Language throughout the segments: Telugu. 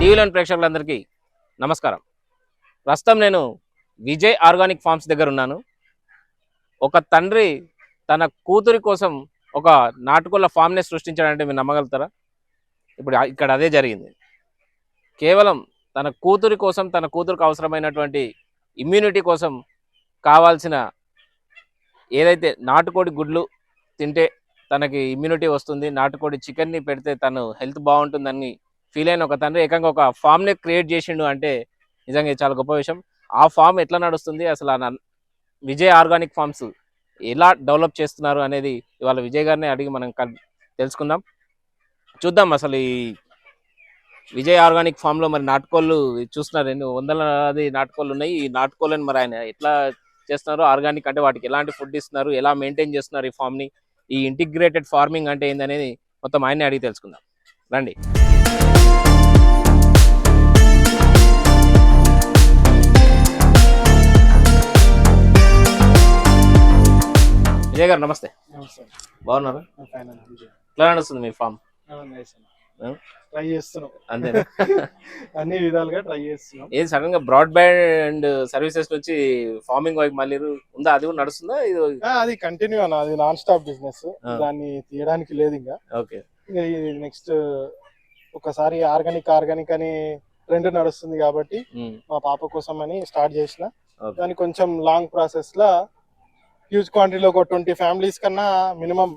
టీవీలోని ప్రేక్షకులందరికీ నమస్కారం. ప్రస్తుతం నేను విజయ్ ఆర్గానిక్ ఫార్మ్స్ దగ్గర ఉన్నాను. ఒక తండ్రి తన కూతురి కోసం ఒక నాటుకోళ్ల ఫామ్ని సృష్టించాడంటే మీరు నమ్మగలుగుతారా? ఇప్పుడు ఇక్కడ అదే జరిగింది. కేవలం తన కూతురి కోసం, తన కూతురికి అవసరమైనటువంటి ఇమ్యూనిటీ కోసం కావాల్సిన ఏదైతే నాటుకోడి గుడ్లు తింటే తనకి ఇమ్యూనిటీ వస్తుంది, నాటుకోడి చికెన్ని పెడితే తను హెల్త్ బాగుంటుందని ఫీల్ అయిన ఒక తండ్రి ఏకంగా ఒక ఫామ్ని క్రియేట్ చేసిండు అంటే నిజంగా చాలా గొప్ప విషయం. ఆ ఫామ్ ఎట్లా నడుస్తుంది, అసలు విజయ్ ఆర్గానిక్ ఫార్మ్స్ ఎలా డెవలప్ చేస్తున్నారు అనేది ఇవాళ విజయ్ గారిని అడిగి మనం తెలుసుకుందాం. చూద్దాం అసలు ఈ విజయ్ ఆర్గానిక్ ఫామ్లో మరి నాటుకోళ్ళు చూస్తున్నారు, ఎన్ని వందలాది నాటుకోళ్ళు ఉన్నాయి. ఈ నాటుకోళ్ళని మరి ఆయన ఎట్లా చేస్తున్నారు, ఆర్గానిక్ అంటే వాటికి ఎలాంటి ఫుడ్ ఇస్తున్నారు, ఎలా మెయింటైన్ చేస్తున్నారు ఈ ఫామ్ని, ఈ ఇంటిగ్రేటెడ్ ఫార్మింగ్ అంటే ఏందనేది మొత్తం ఆయన్ని అడిగి తెలుసుకుందాం రండి. విజయ్ గారు నమస్తే. బాగున్నారు? ఎట్లా నడుస్తుంది మీ ఫామ్? ట్రై చేస్తున్నాం, అంతేనా? అన్ని విధాలుగా ట్రై చేస్తున్నాం. ఏది సడన్ గా బ్రాడ్బ్యాండ్ సర్వీసెస్ నుంచి ఫార్మింగ్ వైపు మళ్ళీ ఉందా? అది కూడా నడుస్తుందా? అది కంటిన్యూ అన్న, అది నాన్ స్టాప్ బిజినెస్, దాన్ని తీయడానికి లేదు ఇంకా. ఓకే, నెక్స్ట్ ఒకసారి ఆర్గానిక్ ఆర్గానిక్ అని ట్రెండ్ నడుస్తుంది కాబట్టి మా పాప కోసం అని స్టార్ట్ చేసిన. దాన్ని కొంచెం లాంగ్ ప్రాసెస్ లా హ్యూజ్ క్వాంటిటీలో ఒక 20 ఫ్యామిలీస్ కన్నా మినిమం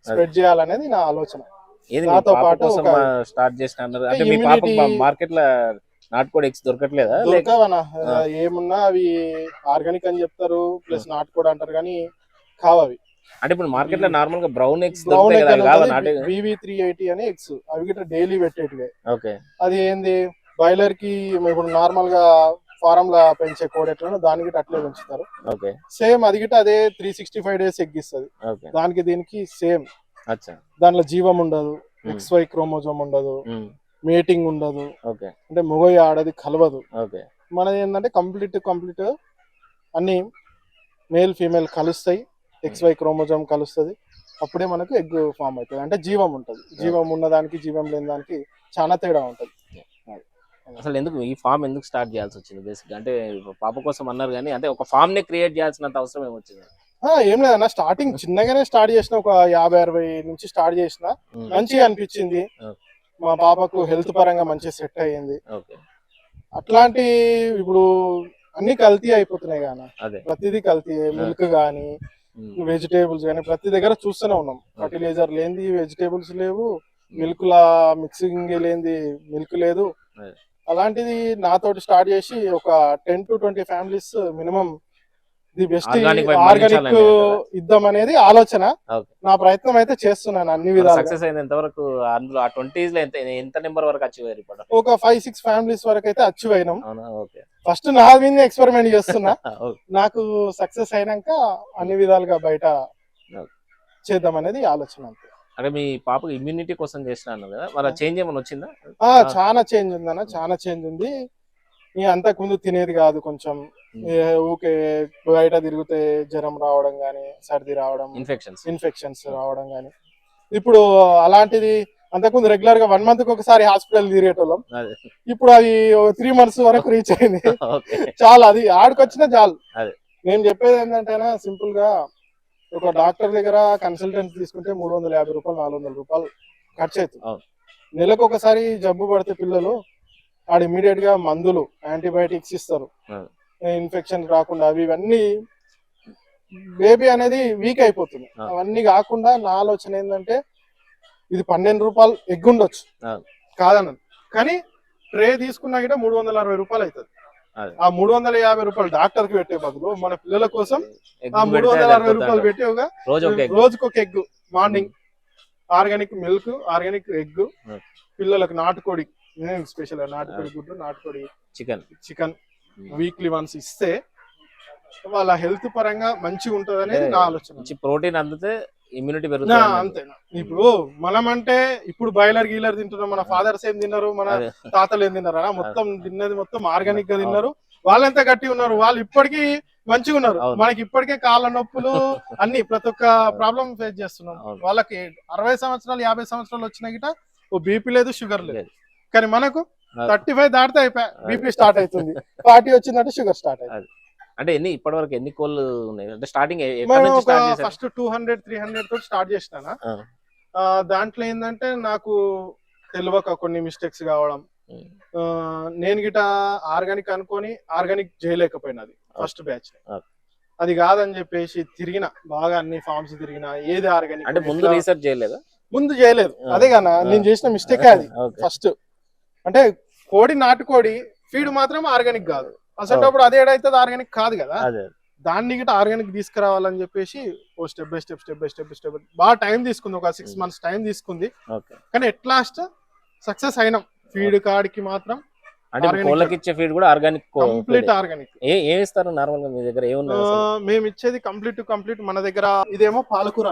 స్ప్రెడ్ చేయాలనేది నా ఆలోచన. నాతో పాటు స్టార్ట్ చేసిన అంటే మీ పాప మార్కెట్ లో నాటుకోడి ఎగ్స్ దొరకట్లేదా? దొరకవనా, ఏమున్నా అవి ఆర్గానిక్ అని చెప్తారు, ప్లస్ నాటుకోడి అంటారు కానీ కావవి. అంటే ఇప్పుడు మార్కెట్ లో నార్మల్ గా బ్రౌన్ ఎగ్స్ BV380 అని ఎగ్స్, అవి గిట్ట డైలీ పెట్టేటివే. ఓకే, అది ఏంది బాయిలర్ కి ఇప్పుడు నార్మల్ గా ఫారం లా పెంచే కోడి ఎట్లా దానికి అట్లే పెంచుతారు. సేమ్ అది గిట్ట అదే 365 days ఎగ్ ఇస్తుంది. దానికి దీనికి సేమ్. దాంట్లో జీవం ఉండదు, XY క్రోమోజోమ్ ఉండదు, మేటింగ్ ఉండదు, అంటే మొగోయి ఆడది కలవదు. మనది ఏంటంటే కంప్లీట్ అన్ని మేల్ ఫీమేల్ కలుస్తాయి, XY క్రోమోజోమ్ కలుస్తుంది, అప్పుడే మనకు ఎగ్ ఫామ్ అవుతుంది. అంటే జీవం ఉంటుంది. జీవం ఉన్నదానికి జీవం లేని దానికి చాలా తేడా ఉంటుంది. అసలు ఎందుకు ఈ ఫామ్ ఎందుకు స్టార్ట్ చేయాల్సి వచ్చింది? బేసిక్ అంటే పాప కోసం అన్నారు కానీ అంటే ఒక ఫామ్ ని క్రియేట్ చేయాల్సినంత అవసరం ఏమొచ్చింది? ఏం లేదన్న, స్టార్టింగ్ చిన్నగానే స్టార్ట్ చేసిన, ఒక 50-60 నుంచి స్టార్ట్ చేసిన. మంచిగా అనిపించింది, మా పాపకు హెల్త్ పరంగా మంచిగా సెట్ అయ్యింది. అట్లాంటి ఇప్పుడు అన్ని కల్తీ అయిపోతున్నాయి కానీ ప్రతిదీ కల్తీ. మిల్క్ కానీ వెజిటేబుల్స్ కానీ ప్రతి దగ్గర చూస్తూనే ఉన్నాం. ఫర్టిలైజర్ లేనిది వెజిటేబుల్స్ లేవు, మిల్క్ లా మిక్సింగ్ లేనిది మిల్క్ లేదు. అలాంటిది నాతోటి స్టార్ట్ చేసి ఒక 10 to 20 families minimum the best organic ఇద్దాం అనేది ఆలోచన. నా ప్రయత్నం అయితే చేస్తున్నాను అన్ని విధాలు. సక్సెస్ అయింది ఎంతవరకు? అందులో ఆ 20s లో ఎంత నెంబర్ వరకు అచీవ్ అయ్యారు ఇప్పుడు? ఒక 5-6 ఫ్యామిలీస్ వరకు అయితే అచీవ్ అయినాం. ఫస్ట్ నా మీద ఎక్స్పెరిమెంట్ చేస్తున్నా. నాకు సక్సెస్ అయినాక అన్ని విధాలుగా బయట చేద్దాం అనేది ఆలోచన. అంతే. అంటే మీ పాపకు ఇమ్యూనిటీ కోసం చేసినాను కదా, మరి చేంజ్ ఏమైనా వచ్చిందా? చాలా చేంజ్ ఉందన్న, చాలా చేంజ్ ఉంది. అంతకు ముందు తినేది కాదు, కొంచెం ఊకే బయట తిరిగితే జ్వరం రావడం గానీ, సర్ది రావడం, ఇన్ఫెక్షన్స్ రావడం గానీ. ఇప్పుడు అలాంటిది అంతకుముందు రెగ్యులర్ గా 1 month ఒకసారి హాస్పిటల్ తిరిగేటోళ్ళం. ఇప్పుడు అది 3 months వరకు రీచ్ అయింది. చాలా, అది ఆడికొచ్చినా చాలు. నేను చెప్పేది ఏంటంటే సింపుల్ గా ఒక డాక్టర్ దగ్గర కన్సల్టెంట్ తీసుకుంటే 350 రూపాయలు 400 రూపాయలు ఖర్చు అవుతుంది. నెలకు ఒకసారి జబ్బు పడితే పిల్లలు ఆడ ఇమీడియట్ గా మందులు, యాంటీబయాటిక్స్ ఇస్తారు ఇన్ఫెక్షన్ రాకుండా. అవి ఇవన్నీ బేబీ అనేది వీక్ అయిపోతుంది. అవన్నీ కాకుండా నా ఆలోచన ఏంటంటే ఇది 12 రూపాయలు ఎగ్ ఉండొచ్చు కాదన్నది, కానీ ట్రే తీసుకున్నా కూడా 360 రూపాయలు అవుతుంది. ఆ 350 రూపాయలు డాక్టర్ కి పెట్టే బదులు మన పిల్లల కోసం ఆ 360 రూపాయలు పెట్టి ఒక రోజుకు ఒక egg, morning organic milk, organic egg, పిల్లలకు నాటుకోడి స్పెషల్ నాటుకోడి గుడ్డు, నాటుకోడి చికెన్ వీక్లీ వన్స్ ఇస్తే వాళ్ళ హెల్త్ పరంగా మంచిగా ఉంటది అనేది నా ఆలోచన. ప్రోటీన్ అందితే ఇమ్యూనిటీ పెరుగుతుంది. అంతేనా? ఇప్పుడు మనం అంటే ఇప్పుడు బాయిలర్ గీలర్ తింటున్నాం, మన ఫాదర్స్ ఏం తిన్నారు, మన తాతలు ఏం తిన్నారా? మొత్తం తిన్నది మొత్తం ఆర్గానిక్ గా తిన్నారు. వాళ్ళెంత గట్టి ఉన్నారు, వాళ్ళు ఇప్పటికీ మంచిగా ఉన్నారు. మనకి ఇప్పటికే కాళ్ళ నొప్పులు అన్ని ప్రతి ఒక్క ప్రాబ్లం ఫేస్ చేస్తున్నాం. వాళ్ళకి 60 సంవత్సరాలు 50 సంవత్సరాలు వచ్చినా గిట ఓ బీపీ లేదు, షుగర్ లేదు. కానీ మనకు 35 దాటితే అయిపోయి బీపీ స్టార్ట్ అవుతుంది. 40 వచ్చిందంటే షుగర్ స్టార్ట్ అవుతుంది. అంటే ఇప్పటి వరకు ఎన్ని కోళ్ళు ఉన్నాయి అంటే స్టార్టింగ్ ఫస్ట్ 200-300 తోటి స్టార్ట్ చేసినా. దాంట్లో ఏంటంటే నాకు తెలియక కొన్ని మిస్టేక్స్ కావడం, నేను గిట ఆర్గానిక్ అనుకొని ఆర్గానిక్ చేయలేకపోయినది ఫస్ట్ బ్యాచ్. అది కాదని చెప్పేసి తిరిగిన బాగా అన్ని ఫార్మ్స్ తిరిగిన, ఏది ఆర్గానిక్ అంటే ముందు రీసెర్చ్ చేయలేదా? ముందు చేయలేదు. అదే కదా నేను చేసిన మిస్టేక్ అది ఫస్ట్. అంటే కోడి నాటుకోడి ఫీడ్ మాత్రం ఆర్గానిక్ కాదు అసలు, అది ఏడైతుంది ఆర్గానిక్ కాదు కదా. దాన్ని గిట్ట ఆర్గానిక్ తీసుకురావాలని చెప్పేసి ఓ స్టెప్ బై స్టెప్ బాగా టైం తీసుకుంది. ఒక 6 months టైం తీసుకుంది. కానీ ఎట్ లాస్ట్ సక్సెస్ అయినాం. ఫీడ్ కాడికి మాత్రం అంటే కోళ్ళకి ఇచ్చే ఫీడ్ కూడా ఆర్గానిక్, కంప్లీట్ ఆర్గానిక్. ఏం ఇస్తారు నార్మల్ గా మీ దగ్గర? మేము ఇచ్చేది కంప్లీట్ మన దగ్గర ఇదేమో పాలకూర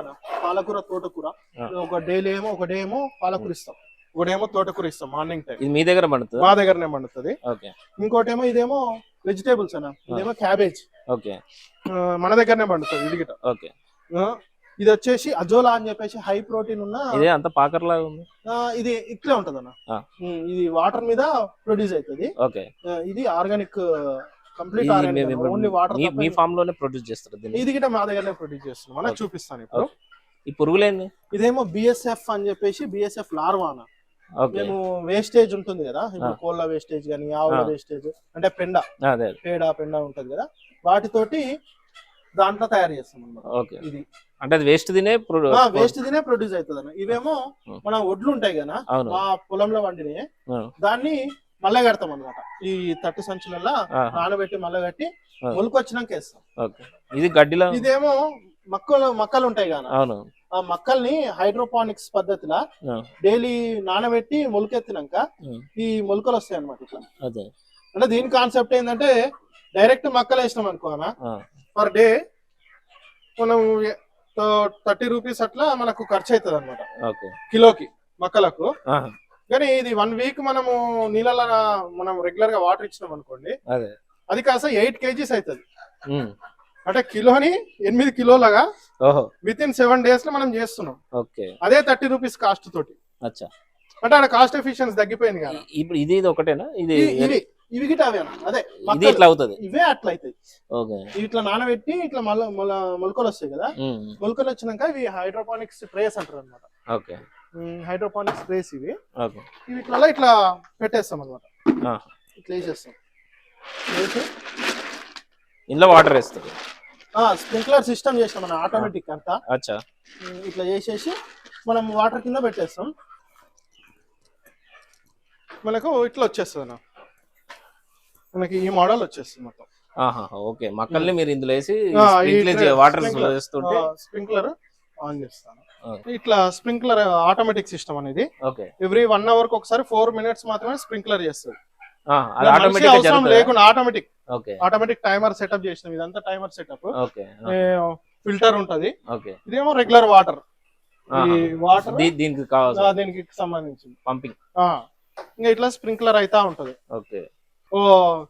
తోటకూర. ఒక డే ఏమో పాలకూర ఇస్తాం, ఒకటేమో తోటకూర ఇస్తాం మార్నింగ్ టైం. మీ దగ్గర పండుతుంది? మా దగ్గరనే పండుతుంది. ఇంకోటేమో ఇదేమో వెజిటేబుల్స్ అన్న, ఇదేమో క్యాబేజ్. మన దగ్గరనే పండుతుంది ఇది గిట. ఇది వచ్చేసి అజోలా అని చెప్పేసి హై ప్రోటీన్ ఉన్న, అంత పాకర్లాగా ఉంది. ఇది ఇట్లే ఉంటది అన్న, ఇది వాటర్ మీద ప్రొడ్యూస్ అవుతుంది. ఇది organic, complete organic, only water. మీ ఫామ్ లోనే ప్రొడ్యూస్ చేస్తారు ఇది గిట మా దగ్గరనే ప్రొడ్యూస్ చేస్తున్నాం అన్న. చూపిస్తాను ఇప్పుడు. ఈ పురుగులేంది? ఇదేమో బిఎస్ఎఫ్ అని చెప్పేసి, బిఎస్ఎఫ్ లార్వా అన్న. మేము వేస్టేజ్ ఉంటుంది కదా, ఇప్పుడు కోళ్ళ వేస్టేజ్ కానీ ఆవుల వేస్టేజ్ అంటే పెండ ఉంటది కదా, వాటితోటి దాంట్లో తయారు చేస్తాం అన్నమాట. ఇది అంటే అది వేస్ట్ తినే ప్రొడ్యూస్ అవుతుంది అన్న. ఇవేమో మన ఒడ్లు ఉంటాయి కదా మా పొలంలో వండినే, దాన్ని మళ్ళా కడతాం అనమాట. ఈ తట్టు సంచులలో నానబెట్టి మళ్ళా కట్టి మొలకొచ్చినాక వేస్తాం. ఇది గడ్డిలో. ఇదేమో మక్కలు ఉంటాయి కదా, ఆ మక్కల్ని హైడ్రోపానిక్స్ పద్ధతిలో డైలీ నానబెట్టి మొలకెత్తినాక ఈ మొలకలు వస్తాయి అనమాట ఇట్లా. అంటే దీని కాన్సెప్ట్ ఏంటంటే డైరెక్ట్ మక్కలు వేసినాం అనుకోనా, పర్ డే మనం 30 రూపీస్ అట్లా మనకు ఖర్చు అవుతుంది అనమాట కిలోకి మక్కలకు. కానీ ఇది 1 week మనము నీళ్ళ మనం రెగ్యులర్ గా వాటర్ ఇచ్చినాం అనుకోండి, అది కాస్త 8 kgs అవుతుంది. అంటే కిలోని 8 కిలోలుగా విత్ ఇన్ 7 days లో మనం చేస్తున్నాం. అదే 30 రూపీస్ కాస్ట్ తోటి. అంటే ఆడ కాస్ట్ ఎఫిషియన్సీ తగ్గిపోయింది కదా. ఇప్పుడు ఇది ఒకటేనా? ఇవి గిట్ట అవే అదే ఇట్లా అవుతుంది, ఇవే అట్లా అవుతాయి. ఇట్లా నానబెట్టి ఇట్లా మొలకలు వస్తాయి కదా, మొలకలు వచ్చినాక ఇవి హైడ్రోపానిక్స్ ట్రేస్ అంటారు అనమాట. హైడ్రోపానిక్స్ ట్రేస్ ఇవి ఇట్లా పెట్టేస్తాం అనమాట. ఇట్లా వేసేస్తాం, ఇందులో వాటర్ వేస్తాం. స్ప్రింక్లర్ సిస్టమ్ చేస్తాం మనం ఆటోమేటిక్ అంతా. ఇట్లా చేసేసి మనం వాటర్ కింద పెట్టేస్తాం, మనకు ఇట్లా వచ్చేస్తుంది. మనకి ఈ మోడల్ వచ్చేస్తుంది మొత్తం. మక్కల్ని మీరు ఇందులో వేసి వాటర్ స్ప్రింక్లర్ ఆన్ చేస్తాను. ఇట్లా స్ప్రింక్లర్ ఆటోమేటిక్ సిస్టమ్ అనేది ఎవ్రీ 1 hour కి ఒకసారి 4 minutes మాత్రమే స్ప్రింక్లర్ చేస్తుంది. అవసరం లేకుండా ఆటోమేటిక్ టైమర్ సెటప్ చేసినాం. ఇదంతా టైమర్ సెటప్. ఫిల్టర్ ఉంటది, ఇదేమో రెగ్యులర్ వాటర్. ఈ వాటర్ దీనికి సంబంధించింది పంపింగ్. ఇంకా ఇట్లా స్ప్రింక్లర్ అయితా ఉంటది.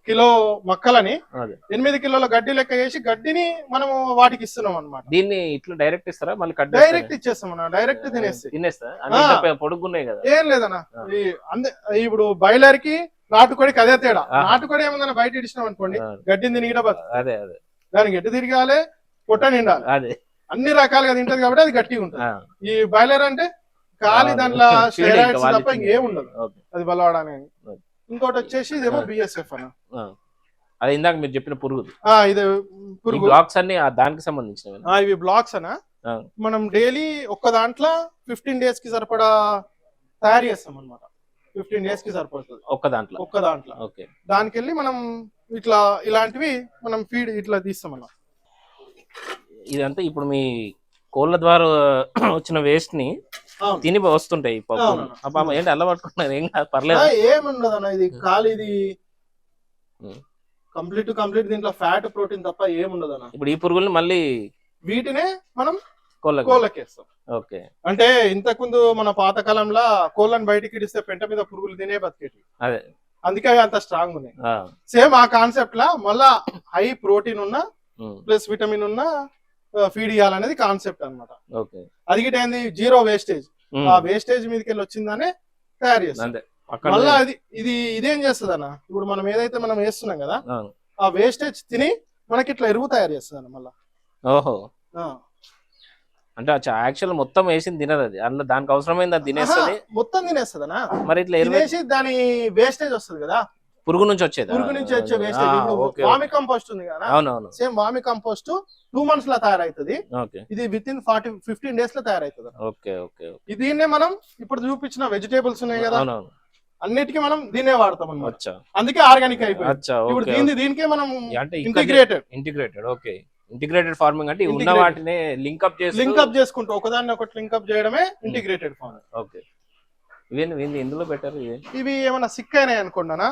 కిలో మక్కలని 8 కిలోల గడ్డి లెక్క చేసి గడ్డిని మనము వాటికి ఇస్తున్నాం అనమాట. దీన్ని ఇట్లా డైరెక్ట్ ఇస్తారా? మళ్ళీ డైరెక్ట్ ఇచ్చేస్తాం, డైరెక్ట్ తినేస్తా. పొడుగున్నాయి కదా. ఏం లేదన్నా, ఇప్పుడు బాయిలర్ కి నాటుకోడికి అదే తేడా. నాటుకోడి ఏమన్నా బయట ఇచ్చినాం అనుకోండి, గడ్డిని తినిగిట అదే దానికి గడ్డి తిరగాలి, పొట్ట నిండాలి, అన్ని రకాలుగా తింటది కాబట్టి అది గట్టిగా ఉంటుంది. ఈ బాయిలర్ అంటే ఖాళీ దాంట్లో స్టెరాయిడ్స్ తప్ప ఇంకేం ఉండదు అది బలవాడానికి. ఇంకోటి వచ్చేసి ఇదేమో బిఎస్ఎఫ్ అన్న. అది ఇందాక మీరు చెప్పిన పురుగు. ఇది పురుగు బ్లాక్స్ అన్ని దానికి సంబంధించినవి. ఇవి బ్లాక్స్ అన్న. మనం డైలీ ఒక్క దాంట్లో 15 days కి సరిపడా తయారు చేస్తాం అనమాట. 15 days కి సరిపడుతుంది ఒక్క దాంట్లో. దానికి వెళ్ళి మనం ఇట్లా ఇలాంటివి మనం ఫీడ్ ఇట్లా తీస్తాం అన్న. ఇదంతా ఇప్పుడు మీ కోళ్ళ ద్వారా వచ్చిన వేస్ట్ ని తిని వస్తుంటాయి. ఏంటి అల్ల పట్టుకుంటున్నారు? ఏం కాదు, పర్లేదు, ఏముండదు అన్న. ఇది ఖాళీది కంప్లీట్ దీంట్లో ఫ్యాట్ ప్రోటీన్ తప్ప ఏముండదు అన్న. ఇప్పుడు ఈ పురుగుల్ని మళ్ళీ వీటినే మనం కోళ్ళకేస్తాం. అంటే ఇంతకుముందు మన పాతకాలంలో కోళ్ళని బయటికి ఇడిస్తే పెంట మీద పురుగులు తినే బతికేటి, అందుకే అవి అంత స్ట్రాంగ్ ఉన్నాయి. సేమ్ ఆ కాన్సెప్ట్ లా మళ్ళా హై ప్రోటీన్ ఉన్న ప్లస్ విటమిన్ ఉన్న ఫీడ్ ఇవ్వాలనేది కాన్సెప్ట్ అనమాట. అది గిట్ ఏంది, జీరో వేస్టేజ్. ఆ వేస్టేజ్ మీదకి వెళ్ళి వచ్చిందనే తయారు చేస్తాం. అక్కడ మళ్ళీ ఇదేం చేస్తుంది అన్న, ఇప్పుడు మనం ఏదైతే మనం వేస్తున్నాం కదా అవును. ఆ వేస్టేజ్ తిని మనకి ఇట్లా ఎరువు తయారు చేస్తుంది అన్న మళ్ళీ. ఓహో, అంటే యాక్చువల్ మొత్తం వేసింది తినదు అది, అందులో దానికి అవసరమైంది అది తినేస్తుంది, మొత్తం తినేస్తుంది అన్న. మరి ఇట్లా తినేసి దాని వేస్టేజ్ వస్తుంది కదా, పురుగు నుంచి వచ్చేది, పురుగు నుంచి వచ్చే వేస్టేజ్. ఇప్పుడు వామి కంపోస్ట్ ఉంది కదా, అవునవును, సేమ్ వామి కంపోస్ట్ 2 months లో తయారైతుంది. ఓకే, ఇది విత్ ఇన్ 15 days లో తయారైతుంది. ఓకే ఓకే, దీన్నే మనం ఇప్పుడు చూపించిన వెజిటేబుల్స్ ఉన్నాయి కదా అవునవును, అన్నిటికీ మనం దీన్నే వాడతాం అన్నమాట. అచ్చా, అందుకే ఆర్గానిక్ అయిపోయింది. అచ్చా, ఇప్పుడు ఓకే, దీనికే మనం అంటే ఇంటిగ్రేటెడ్ ఓకే, ఇంటిగ్రేటెడ్ ఫార్మింగ్ అంటే ఉన్న వాటిని లింకప్ చేసుకుంటూ ఒకదాన్ని ఒకటి లింకప్ చేయడమే ఇంటిగ్రేటెడ్ ఫార్మింగ్. ఓకే, ఇవేంది ఎందులో పెట్టారు ఇవి ఏమైనా సిక్ అయినాయి అనుకోండినా,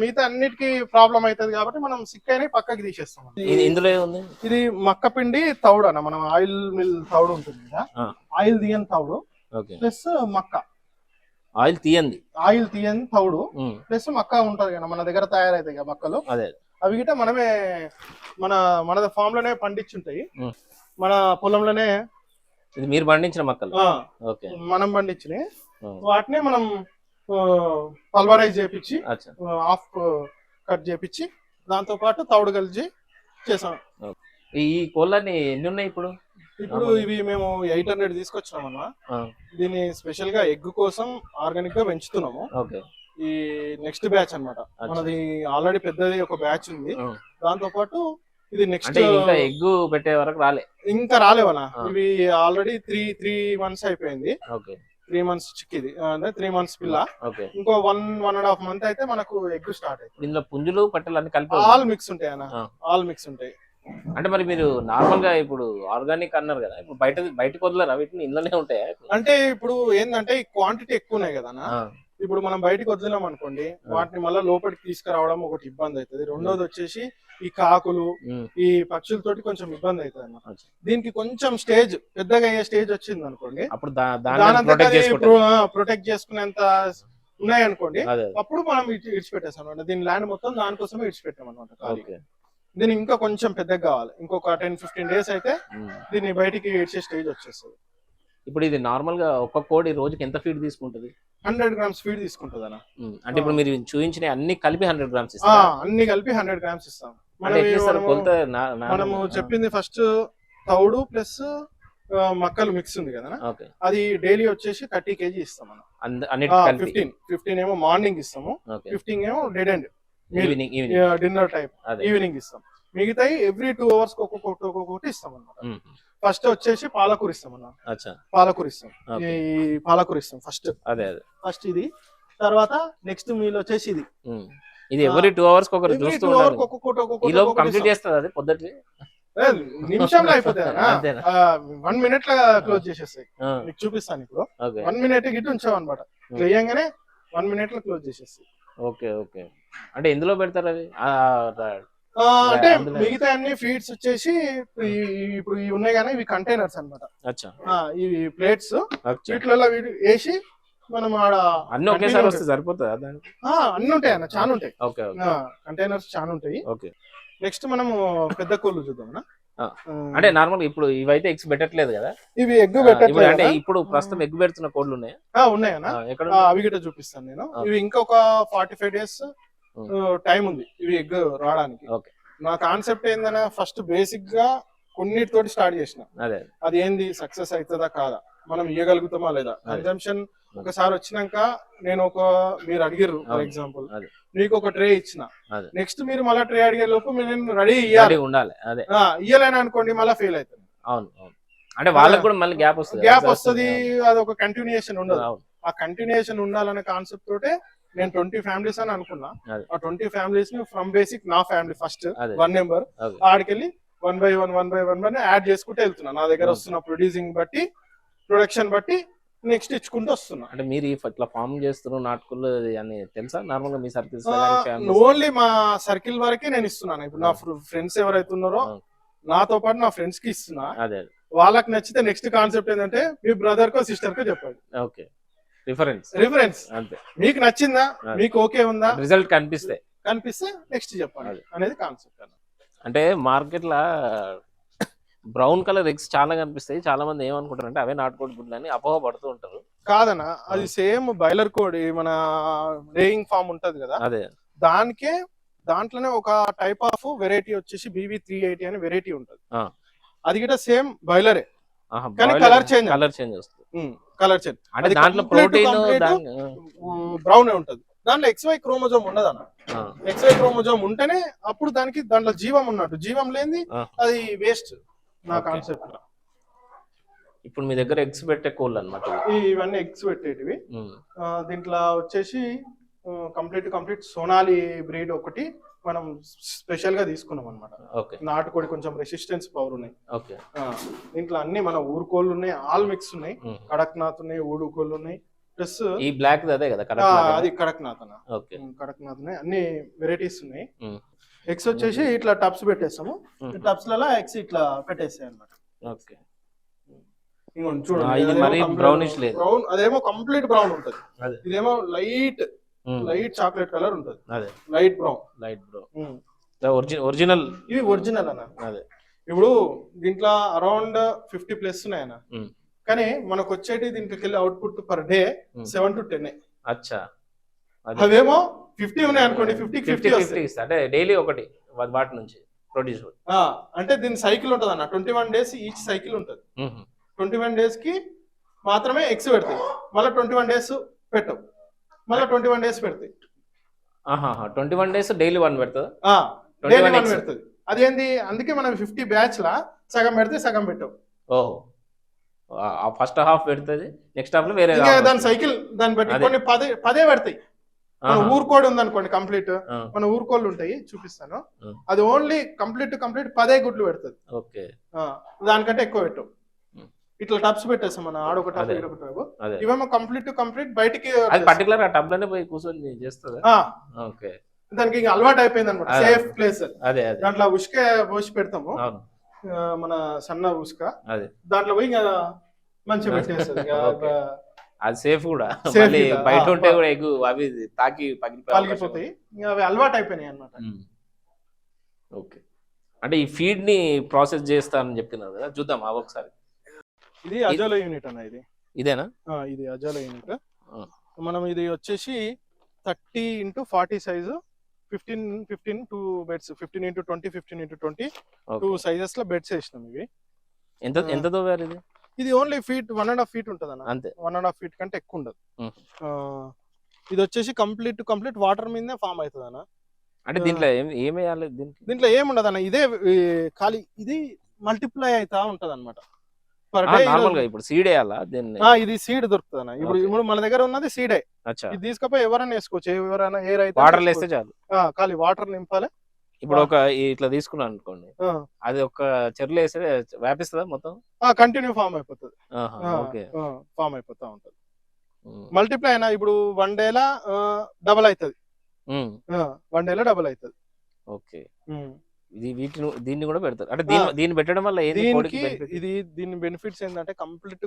మిగతా అన్నిటికీ ప్రాబ్లం అవుతుంది కాబట్టి మనం సిక్ అయినాయి పక్కకి తీసేస్తాం. ఇందులో ఏముంది, ఇది మక్క పిండి తౌడు అన్న, మనం ఆయిల్ మిల్ తౌడు ఉంటుంది కదా, ఆయిల్ తీయని తౌడు ప్లస్ మక్క, ఆయిల్ తీయని తౌడు ప్లస్ మక్క ఉంటది కదా మన దగ్గర తయారైతాయి కదా మక్కలు, అవి గిట్ట మనమే మన ఫామ్ లోనే పండించుంటాయి, మన పొలంలోనే. ఇది మీరు పండించిన మక్కలు, మనం పండించినాయి, వాటిని మనం పల్వరైజ్ చేపించి హాఫ్ కట్ చేపించి దాంతో పాటు తౌడు కలిసి చేసాం. ఈ కోళ్ళని ఎన్ని ఉన్నాయి ఇప్పుడు? ఇవి మేము 800 తీసుకొచ్చినాం అన్న. దీన్ని స్పెషల్ గా ఎగ్ కోసం ఆర్గానిక్ గా పెంచుతున్నాము. ఈ నెక్స్ట్ బ్యాచ్ అన్నమాట, మనది ఆల్రెడీ పెద్దది ఒక బ్యాచ్ ఉంది, దాంతో పాటు ఇది నెక్స్ట్ ఎగ్ పెట్టే వరకు ఇంకా రాలేవనా. ఇవి ఆల్రెడీ 3 months అయిపోయింది, 3 months చిక్కిది అంటే 3 months పిల్ల. ఇంకో 1.5 month అయితే మనకు ఎగ్ స్టార్ట్ అవుతుంది. ఇందులో పుంజులు పట్టెలు అన్ని కలిపి ఆల్ మిక్స్ ఉంటాయి అన్న, ఆల్ మిక్స్ ఉంటాయి. అంటే మరి మీరు నార్మల్ గా ఇప్పుడు ఆర్గానిక్ అన్నారు కదా, ఇప్పుడు బయటకు వదలరా వీటిని, ఇంట్లోనే ఉంటాయా? అంటే ఇప్పుడు ఏంటంటే ఈ క్వాంటిటీ ఎక్కువ ఉన్నాయి కదా అన్న, ఇప్పుడు మనం బయటకు వదిలేం అనుకోండి, వాటిని మళ్ళీ లోపలికి తీసుకురావడం ఒకటి ఇబ్బంది అవుతుంది. రెండోది వచ్చేసి ఈ కాకులు ఈ పక్షులతోటి కొంచెం ఇబ్బంది అవుతుంది అన్నమాట. దీనికి కొంచెం స్టేజ్ పెద్దగా అయ్యే స్టేజ్ వచ్చింది అనుకోండి, అప్పుడు ప్రొటెక్ట్ చేసుకునేంత ఉన్నాయి అనుకోండి, అప్పుడు మనం ఇడిచిపెట్టేస్తాం అనమాట. దీని ల్యాండ్ మొత్తం దానికోసమే ఇడిచిపెట్టాం అనమాట. దీన్ని ఇంకా కొంచెం పెద్దగా కావాలి, ఇంకొక 10-15 days అయితే దీన్ని బయటికి ఇడ్చే స్టేజ్ వచ్చేస్తుంది. ఇప్పుడు ఇది నార్మల్ గా ఒక కోడి రోజుకి ఎంత ఫీడ్ తీసుకుంటది? 100 grams ఫీడ్ తీసుకుంటది అన్న. అంటే ఇప్పుడు మీరు చూపించిన అన్ని కలిపి 100 grams అన్ని కలిపి 100 grams ఇస్తాం. మనము చెప్పింది ఫస్ట్ తౌడు ప్లస్ మక్కలు మిక్స్ ఉంది కదా, అది డైలీ వచ్చేసి 30 kg ఇస్తాం మనం. 15 ఏమో మార్నింగ్ ఇస్తాము, 15 ఏమో dead end dinner type evening ఇస్తాం. మిగతాయి ఎవ్రీ 2 hours ఒక్కొక్కటి ఇస్తాం అన్నమాట. ఫస్ట్ వచ్చేసి పాలకూర ఇస్తాం అన్న, పాలకూర ఇస్తాం ఫస్ట్ ఇది. తర్వాత నెక్స్ట్ మీల్ వచ్చేసి ఇది ఎవరీ 2 hours కంప్లీట్ చేస్తుంది, అది పొద్దుటి నిమిషంలో అయిపోతాయి, 1 minute లో క్లోజ్ చేసేస్తాయి. మీకు చూపిస్తాను ఇప్పుడు. 1 minute గిట్టు ఉంచాం అనమాట, క్లియంగానే 1 minute లో క్లోజ్ చేసేస్తాయి. ఓకే ఓకే, అంటే ఎందులో పెడతారు అవి? అంటే మిగతా అన్ని ఫీడ్స్ వచ్చేసి ఇప్పుడు ఇవి ఉన్నాయి కానీ ఇవి కంటైనర్స్ అనమాట. ఇవి ప్లేట్స్ వీటిలో వేసి మనం ఆడ అన్ని ఒకేసారి వస్తే సరిపోతుంది. అన్ని ఉంటాయి అన్న, చాలా ఉంటాయి కంటైనర్స్, చాలా ఉంటాయి. నెక్స్ట్ మనము పెద్ద కోళ్ళు చూద్దాం. అంటే నార్మల్ ఇప్పుడు ఇవైతే ఎగ్స్ పెట్టట్లేదు కదా, ఇవి ఎగ్ పెట్టట్లేదు. అంటే ఇప్పుడు ప్రస్తుతం ఎగ్ పెడుతున్న కోళ్ళు ఉన్నాయన్నా, అవి గిట్ట చూపిస్తాను నేను. ఇవి ఇంకొక 45 days టైం ఉంది ఇవి ఎగ్ రావడానికి. నా కాన్సెప్ట్ ఏందన్నా, ఫస్ట్ బేసిక్ గా కొన్నిటితోటి స్టార్ట్ చేసిన, అది ఏంది సక్సెస్ అవుతుందా కాదా, మనం ఇవ్వగలుగుతామా లేదా. కన్జంప్షన్ ఒకసారి వచ్చినాక మీరు అడిగారు ఫర్ ఎగ్జాంపుల్, మీకు ఒక ట్రే ఇచ్చిన, నెక్స్ట్ మీరు మళ్ళీ ట్రే అడిగే లోపు నేను రెడీ ఉండాలి. ఇయ్యలేని అనుకోండి మళ్ళీ ఫెయిల్ అవుతుంది. అంటే వాళ్ళకి కూడా మళ్ళీ గ్యాప్ వస్తుంది, అది ఒక కంటిన్యూయేషన్ ఉండదు. ఆ కంటిన్యూయేషన్ ఉండాలనే కాన్సెప్ట్ తోటే నేను 20 families అని అనుకున్నా. ఆ 20 families ని ఫ్రమ్ బేసిక్ నా ఫ్యామిలీ ఫస్ట్ 1 member ఆడికెళ్ళి 1 by 1 యాడ్ చేసుకుంటూ వెళ్తున్నా. నా దగ్గర వస్తున్న ప్రొడ్యూసింగ్ బట్టి, ప్రొడక్షన్ బట్టి నెక్స్ట్ ఇచ్చుకుంటూ వస్తున్నా. అంటే మీరు ఇట్లా ఫార్మ్ చేస్తున్నారు నాటుకోళ్ళు అని తెలుసా నార్మల్ గా మీ సర్కిల్స్? ఓన్లీ మా సర్కిల్ వరకే నేను ఇస్తున్నాను. ఇప్పుడు నా ఫ్రెండ్స్ ఎవరైతే ఉన్నారో నాతో పాటు నా ఫ్రెండ్స్ కి ఇస్తున్నా. వాళ్ళకి నచ్చితే నెక్స్ట్ కాన్సెప్ట్ ఏంటంటే మీ బ్రదర్ కో సిస్టర్ కో చెప్పండి. ఓకే, రిఫరెన్స్ అంతే. మీకు నచ్చిందా, మీకు ఓకే ఉందా, రిజల్ట్ కనిపిస్తే నెక్స్ట్ చెప్పండి అనేది కాన్సెప్ట్. అంటే మార్కెట్ లా బ్రౌన్ కలర్ ఎగ్స్ చాలా కనిపిస్తాయి, చాలా మంది ఏమనుకుంటారు అంటే అవే నాటుకోడి గుడ్లు అని అపోహ పడుతూ ఉంటారు. కాదన్న, అది సేమ్ బాయిలర్ కోడి మన రేయింగ్ ఫామ్ ఉంటది కదా, అదే దాంట్లోనే ఒక టైప్ ఆఫ్ వెరైటీ వచ్చేసి BV380 అని వెరైటీ ఉంటది. అది కూడా సేమ్ బాయిలరే, కానీ కలర్ చేంజ్ వస్తుంది. కలర్ చేంజ్ అంటే దాంట్లో ప్రోటీన్ బ్రౌన్ ఉంటది. దాంట్లో XY క్రోమోజోమ్ ఉండదు అన్న. XY క్రోమోజోమ్ ఉంటేనే అప్పుడు దాంట్లో జీవం ఉన్నట్టు, జీవం లేని అది వేస్ట్ నా కాన్సెప్ట్. ఇప్పుడు మీ దగ్గర ఎగ్స్ పెట్టే కోళ్ళు అన్నమాట ఇవన్నీ, ఎగ్స్ పెట్టేటివి. దీంట్లో వచ్చేసి కంప్లీట్ సోనాలి బ్రీడ్ ఒకటి మనం స్పెషల్ గా తీసుకున్నాం అనమాట. నాటుకోడి కొంచెం రెసిస్టెన్స్ పవర్ ఉన్నాయి. దీంట్లో అన్ని మన ఊరుకోళ్ళు ఉన్నాయి, ఆల్ మిక్స్ ఉన్నాయి, కడక్నాథ్ ఉన్నాయి, ఊడుకోళ్ళు ఉన్నాయి, ప్లస్ ఈ బ్లాక్ అదే కదా అది కడక్నాథ్ అన్న. కడక్నాథ్ ఉన్నాయి, అన్ని వెరైటీస్ ఉన్నాయి. ఎగ్స్ వచ్చేసి ఇట్లా టబ్స్ పెట్టేస్తాము, టబ్స్ లలో ఎగ్స్ ఇట్లా పెట్టేస్తాయి అనమాట. చూడండి, బ్రౌన్, అదేమో కంప్లీట్ బ్రౌన్ ఉంటది, ఇదేమో లైట్ చాక్లెట్ కలర్ ఉంటది, లైట్ బ్రౌన్. ఒరిజినల్, ఇవి ఒరిజినల్ అన్న. ఇప్పుడు దీంట్లో అరౌండ్ 50+ ఉన్నాయన్న, కానీ మనకు వచ్చేటి దీంట్లోకి వెళ్ళి అవుట్పుట్ పర్ డే 7 to 10. అచ్చా, అవేమో 50 ఉన్నాయి అనుకోండి, 50 అంటే డైలీ ఒకటి వాటి నుంచి ప్రొడ్యూస్. అంటే దీని సైకిల్ ఉంటది అన్న, 21 days ఈచ్ సైకిల్ ఉంటది. 21 days కి మాత్రమే ఎగ్స్ పెడతాయి, మళ్ళీ 21 days పెట్టవు, మళ్ళీ 21 days పెడతాయి. 21 days డైలీ 1 పెడుతుంది, డైలీ 1 పెడుతుంది. అదేంది, అందుకే మనం 50 batch లా సగం పెడితే సగం పెట్టవు. ఓహో, ఫస్ట్ హాఫ్ పెడుతుంది, నెక్స్ట్ హాఫ్ లో వేరే దాని సైకిల్ దాన్ని బట్టి కొన్ని పదే పెడతాయి. మన ఊరుకోడి ఉంది అనుకోండి, కంప్లీట్ మన ఊరుకోళ్ళు ఉంటాయి, చూపిస్తాను. అది ఓన్లీ కంప్లీట్ 10 గుడ్లు పెడుతుంది, దానికంటే ఎక్కువ పెట్టవు. ఇట్లా టబ్స్ పెట్టేస్తాం మన, ఆడొక టబ్ ఇదొక టబ్. ఇవేమో కంప్లీట్ బయటికి పర్టికులర్ ఆ టబ్ లోనే పోయి కూర్చొని చేస్తుంది. దానికి ఇంకా అలవాటు అయిపోయింది అనమాట, సేఫ్ ప్లేస్. దాంట్లో ఉష్క పోసి పెడతాము, మన సన్న ఉష్క, దాంట్లో పోయి ఇంకా మంచిగా పెట్టేస్తుంది. అది సేఫ్ కూడా, బయట ఉంటే కూడా ఎగ్గు అవి తాకి పగిలిపోతాయి, అవి అలవాటు అయిపోయినాయి అనమాట. ఓకే, అంటే ఈ ఫీడ్ ని ప్రాసెస్ చేస్తానని చెప్తున్నారు కదా, చూద్దాం అవి ఒకసారి. ఇది అజోలా యూనిట్ అన్న, ఇదేనా? ఇది అజోలా యూనిట్. మనం ఇది వచ్చేసి 30 into 40 size, 15 2 beds, 15 into 20, 15 into 20 2 sizes లో బెడ్స్ వేసినాం. ఇవి ఎంత దూరం ఇది? ఇది ఓన్లీ ఫీట్ 1.5 feet ఉంటది అన్న, అంతే. 1.5 feet కంటే ఎక్కువ ఉండదు. ఇది వచ్చేసి కంప్లీట్ వాటర్ మీదనే ఫామ్ అవుతుంది అన్న. అంటే దీంట్లో ఏమేయాలి? దీంట్లో ఏముండదు అన్న, ఇదే ఖాళీ ఇది మల్టిప్లై అవుతా ఉంటది అనమాట. ఇప్పుడు సీడ్ వేయాలా దీన్ని? ఇది సీడ్ దొరుకుతుంది అన్న. ఇప్పుడు మన దగ్గర ఉన్నది సీడే. ఇది తీసుకపోయి ఎవరైనా వేసుకోవచ్చు, ఎవరైనా ఏ రైతు వాటర్ వేస్తే చాలు, ఖాళీ వాటర్ నింపాలి. ఇప్పుడు ఒక ఇట్లా తీసుకున్నాను అనుకోండి, అది ఒక చెర్లు వేస్తే వ్యాపిస్తుందా మొత్తం? కంటిన్యూ ఫామ్ అయిపోతుంది, ఫామ్ అయిపోతా ఉంటది. మల్టిప్లై అయినా ఇప్పుడు 1 day డబల్ అవుతుంది, 1 day డబల్ అవుతుంది. ఓకే, దీన్ని కూడా పెడతారు అంటే దీన్ని పెట్టడం వల్ల దీని బెనిఫిట్స్ ఏంటంటే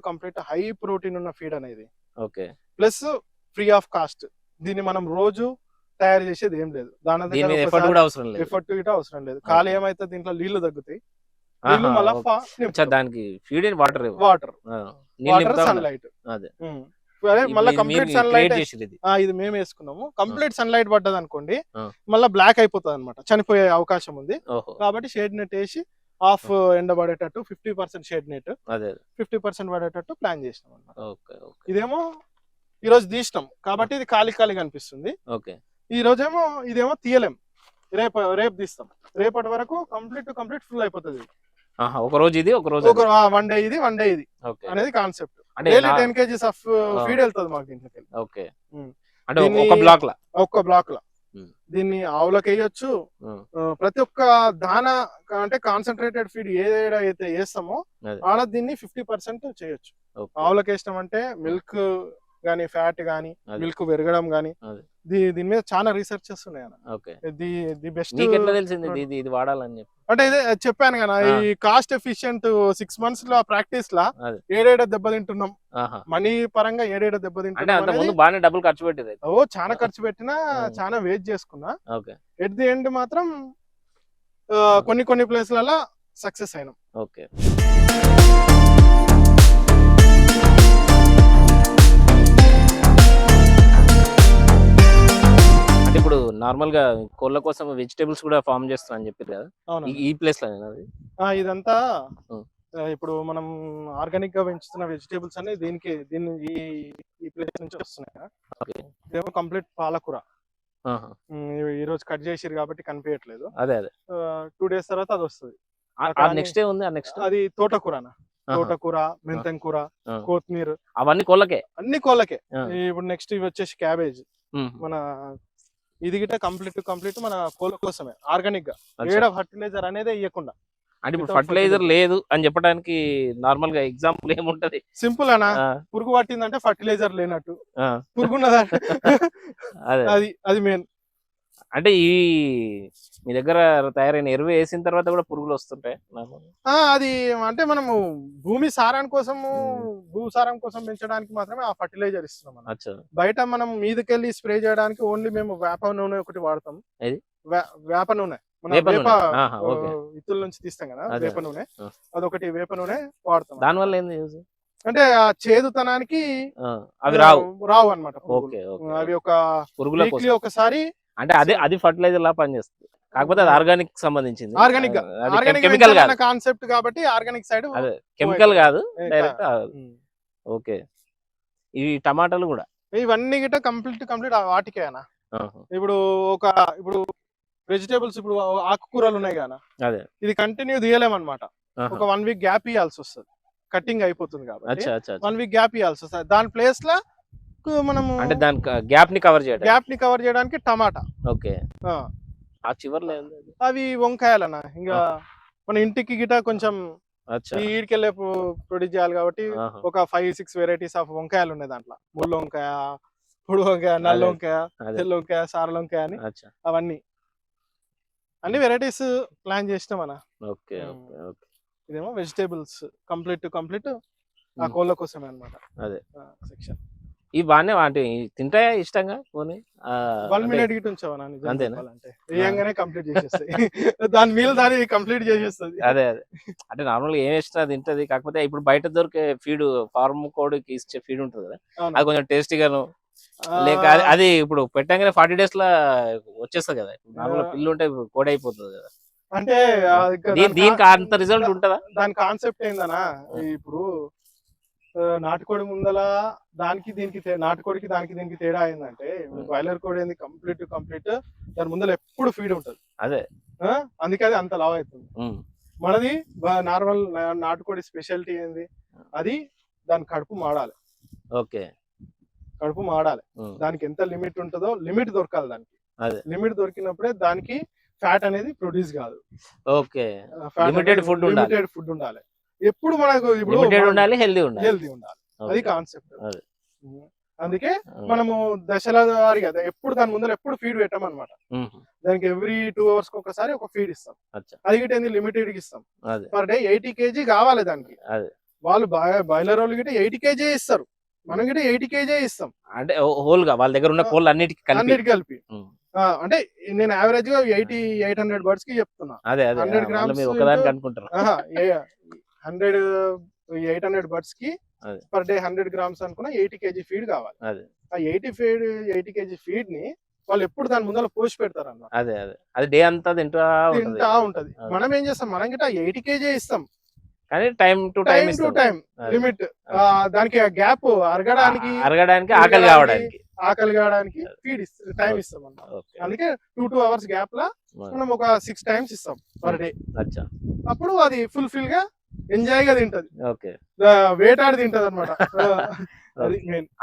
కంప్లీట్ హై ప్రోటీన్ ఉన్న ఫీడ్ అనేది. Okay, plus free of cost. దీన్ని మనం రోజు తయారు చేసేది ఏం లేదు, దాని ఎఫర్ట్ గిట్ట అవసరం లేదు. ఖాళీ ఏమైతే దీంట్లో నీళ్లు తగ్గుతాయి, దానికి ఫీడ్ వాటర్ సన్లైట్. మళ్ళీ కంప్లీట్ సన్లైట్ ఇది మేము వేసుకున్నాము. కంప్లీట్ సన్లైట్ పడ్డది అనుకోండి, మళ్ళీ బ్లాక్ అయిపోతుంది అనమాట, చనిపోయే అవకాశం ఉంది. కాబట్టి షేడ్ నెట్ వేసి హాఫ్ ఎండ పడేటట్టు 50% షేడ్ నెట్, 50% పడేటట్టు ప్లాన్ చేసినాం అనమాట. ఇదేమో ఈ రోజు తీసినాం కాబట్టి ఇది ఖాళీ కనిపిస్తుంది. ఇదేమో తీయలేం, రేపు తీస్తాం. రేపటి వరకు కంప్లీట్ ఫుల్ అయిపోతుంది. ఒక రోజు ఇది, ఒక రోజు 1 day ఇది, 1 day ఇది అనేది కాన్సెప్ట్. 10 kgs ఆఫ్ ఫీడ్ వెళ్తుంది మాకు దీంట్లోకి. ఓకే, అంటే ఒక్క బ్లాక్ లా దీన్ని ఆవులకు వేయొచ్చు. ప్రతి ఒక్క దానా అంటే కాన్సన్ట్రేటెడ్ ఫీడ్ ఏదైతే వేస్తామో ఆడ దీన్ని 50% చేయొచ్చు. ఆవులకు వేసినాం అంటే మిల్క్ గానీ, ఫ్యాట్ గానీ, మిల్క్ పెరగడం గానీ, దీని మీద చాలా రీసెర్చెస్ ఉన్నాయి అన్న. ది బెస్ట్ ఇది వాడాలని చెప్పి అంటే ఇదే చెప్పాను కదా, ఈ కాస్ట్ ఎఫిషియెంట్ 6 months లో ప్రాక్టీస్ లా ఏడేడ దెబ్బతింటున్నాం, మనీ పరంగా ఏడేడ దెబ్బతింటున్నాం. బాగానే డబ్బులు ఖర్చు పెట్టేది, చాలా ఖర్చు పెట్టినా, చాలా వెయిట్ చేసుకున్నా. ఎట్ ది ఎండ్ మాత్రం కొన్ని ప్లేస్లలో సక్సెస్ అయినాం. ఓకే. నార్మల్ గా కోళ్ళ కోసం వెజిటేబుల్స్ కూడా ఫామ్ చేస్తున్నా అని చెప్పారు కదా, అవును ఈ ప్లేస్ లో అది. ఇదంతా ఉం. ఇప్పుడు మనం ఆర్గానిక్ గా పెంచుతున్న వెజిటేబుల్స్ అన్ని దీన్ని ఈ ప్లేస్ నుంచి వస్తున్నాయి కదా. ఓకే. ఇదేమో కంప్లీట్ పాలకూర. ఆహా. ఈ రోజు కట్ చేసిరు కాబట్టి కనిపించట్లేదు. అదే అదే 2 days తర్వాత అది వస్తుంది. నెక్స్ట్ డే ఉంది, నెక్స్ట్ అది తోటకూర, మెంతం కూర, కొత్తిమీర, అవన్నీ కోళ్ళకే, అన్ని కోళ్ళకే. ఇప్పుడు నెక్స్ట్ ఇవి వచ్చేసి క్యాబేజ్. మన ఇది గిట్ట కంప్లీట్ మన కోళ్ళ కోసమే ఆర్గానిక్ గా, ఏడ ఫర్టిలైజర్ అనేది ఇవ్వకుండా. అంటే ఇప్పుడు ఫర్టిలైజర్ లేదు అని చెప్పడానికి నార్మల్ గా ఎగ్జాంపుల్ ఏముంటది? సింపుల్ అనా, పురుగు పట్టిందంటే ఫర్టిలైజర్ లేనట్టు, పురుగున్నదంటే అది మెయిన్. అంటే ఈ మీ దగ్గర తయారైన ఎరువు వేసిన తర్వాత కూడా పురుగులు వస్తుంటాయి? అది అంటే మనము భూసారం కోసం పెంచడానికి మాత్రమే ఆ ఫర్టిలైజర్ ఇస్తున్నాం. బయట మనం మీదకెళ్ళి స్ప్రే చేయడానికి ఓన్లీ మేము వేప నూనె ఒకటి వాడతాం. వేప నూనె ఇత్తుల నుంచి తీస్తాం కదా, వేప నూనె, అదొకటి వేప నూనె వాడతాం. దానివల్ల ఏంది యూజ్? అంటే ఆ చేదుతనానికి అవి రావు అన్నమాట. అవి ఒకసారి అంటే అది ఫర్టిలైజర్ లా పనిచేస్తుంది, కాకపోతే అది ఆర్గానిక్ సంబంధించింది. కెమికల్ కాన్సెప్ట్ కాబట్టి ఆర్గానిక్ సైడ్, కెమికల్ కాదు, డైరెక్ట్. ఓకే. ఈ టమాటాలు కూడా ఇవన్నీ గిట్ట కంప్లీట్ వాటికే అన్న. ఇప్పుడు వెజిటేబుల్స్, ఇప్పుడు ఆకుకూరలు ఉన్నాయి కదా, ఇది కంటిన్యూ తీయలేమన్నమాట. ఒక 1 week గ్యాప్ ఇవ్వాల్సి వస్తుంది, కటింగ్ అయిపోతుంది కాబట్టి 1 week గ్యాప్ ఇవ్వాల్సి వస్తుంది. దాని ప్లేస్ లో మనము అంటే దాని గ్యాప్ ని కవర్ చేయడానికి టమాటా. ఓకే. ఆ చివర్లో అవి వంకాయలన్న. ఇంకా మన ఇంటికి గిట కొంచెం ఈడికెళ్ళే ప్రొడ్యూస్ చేయాలి కాబట్టి ఒక 5-6 వెరైటీస్ ఆఫ్ వంకాయలు ఉన్నాయి దాంట్లో. ముళ్ళ వంకాయ, పొడి వంకాయ, నల్ల వంకాయ, తెల్ల వంకాయ, సారల వంకాయ అని అవన్నీ అన్ని వెరైటీస్ ప్లాన్ చేసినాం అన్న. ఓకే. ఇదేమో వెజిటేబుల్స్ కంప్లీట్ ఆ కోళ్ళ కోసమే అన్నమాట. అదే సెక్షన్. ఈ బాగానే వాటి తింటాయా ఇష్టంగా? 1 minute గిట్ ఉంచావా అంటే ఏయంగానే కంప్లీట్ చేసేస్తాయి. దాని మీల్ దాన్ని కంప్లీట్ చేసేస్తుంది. అదే అంటే నార్మల్ గా ఏం ఇష్టం అది తింటది. కాకపోతే ఇప్పుడు బయట దొరికే ఫీడ్, ఫార్మ్ కోడికి ఇచ్చే ఫీడ్ ఉంటుంది కదా, అది కొంచెం టేస్టీగాను లేక అది ఇప్పుడు పెట్టంగానే 40 days లా వచ్చేస్తుంది కదా. నార్మల్ పిల్లు ఉంటే కోడి అయిపోతుంది కదా. అంటే దీనికి అంత రిజల్ట్ ఉంటుందా? దాని కాన్సెప్ట్ ఏందనా, ఇప్పుడు నాటుకోడి ముందల నాటుకోడికి దీనికి తేడా ఏంటంటే, బాయిలర్ కోడి ఏంది కంప్లీట్ దాని ముందర ఎప్పుడు ఫీడ్ ఉంటది. అదే అందుకే అది అంత లావ్ అవుతుంది. మనది నార్మల్ నాటుకోడి స్పెషాలిటీ ఏంది, అది దాని కడుపు మాడాలి. ఓకే. కడుపు మాడాలి. దానికి ఎంత లిమిట్ ఉంటుందో లిమిట్ దొరకాలి. దానికి లిమిట్ దొరికినప్పుడే దానికి ఫ్యాట్ అనేది ప్రొడ్యూస్ కాదు. ఓకే. లిమిటెడ్ ఫుడ్ ఉండాలి. ఎప్పుడు మనకు ఉండాలి, హెల్దీ ఉండాలి. అది కాన్సెప్ట్. అందుకే మనము దశల వారి కదా ఎప్పుడు దాని ముందర ఎప్పుడు ఫీడ్ పెట్టామన్నమాట. దానికి ఎవ్రీ 2 hours ఒకసారి ఒక ఫీడ్ ఇస్తాం. అది గిట్ట లిమిటెడ్ ఇస్తాం. పర్ డే 80 kg కావాలి దానికి. వాళ్ళు బాయిలర్ వాళ్ళు గిట్ట 80 kg ఇస్తారు, మనం గిట్ట 80 kg ఇస్తాం. అంటే హోల్ గా వాళ్ళ దగ్గర ఉన్న కోళ్ళు అన్నిటికి కలిపి. అంటే నేను యావరేజ్ గా 800 birds కి చెప్తున్నా. 100 grams 800 birds కి పర్ డే 100 grams అనుకున్నా 80 kg ఫీడ్ కావాలి. ఆ 80 kg ఫీడ్ ని వాళ్ళు ఎప్పుడు దాని ముందర పోసి పెడతారు అన్నమాట. అది డే అంతా తింటా ఉంటది. మనం ఏం చేస్తాం, మనం గిట్ట 80 kg ఇస్తాం, కానీ టైం టు టైం లిమిట్. దానికి గ్యాప్ అరగడానికి ఆకలి కావడానికి ఫీడ్ టైం ఇస్తాం అన్నమాట. అందుకే 2 hours గ్యాప్ లా మనం ఒక 6 times ఇస్తాం పర్ డే. అప్పుడు అది ఫుల్ఫిల్ గా ఎంజాయ్ గా తింటది, వేటాడి తింటది అనమాట.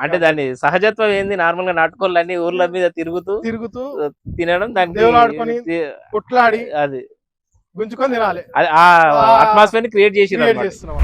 అంటే దాని సహజత్వం ఏంది, నార్మల్ గా నాటుకోళ్ళు అన్ని ఊర్ల మీద తిరుగుతూ తినడం, దాన్ని దేవులాడుకొని కొట్లాడి అది గుంజుకొని తినాలి. ఆ అట్మాస్ఫియర్ ని క్రియేట్ చేస్తున్నాం.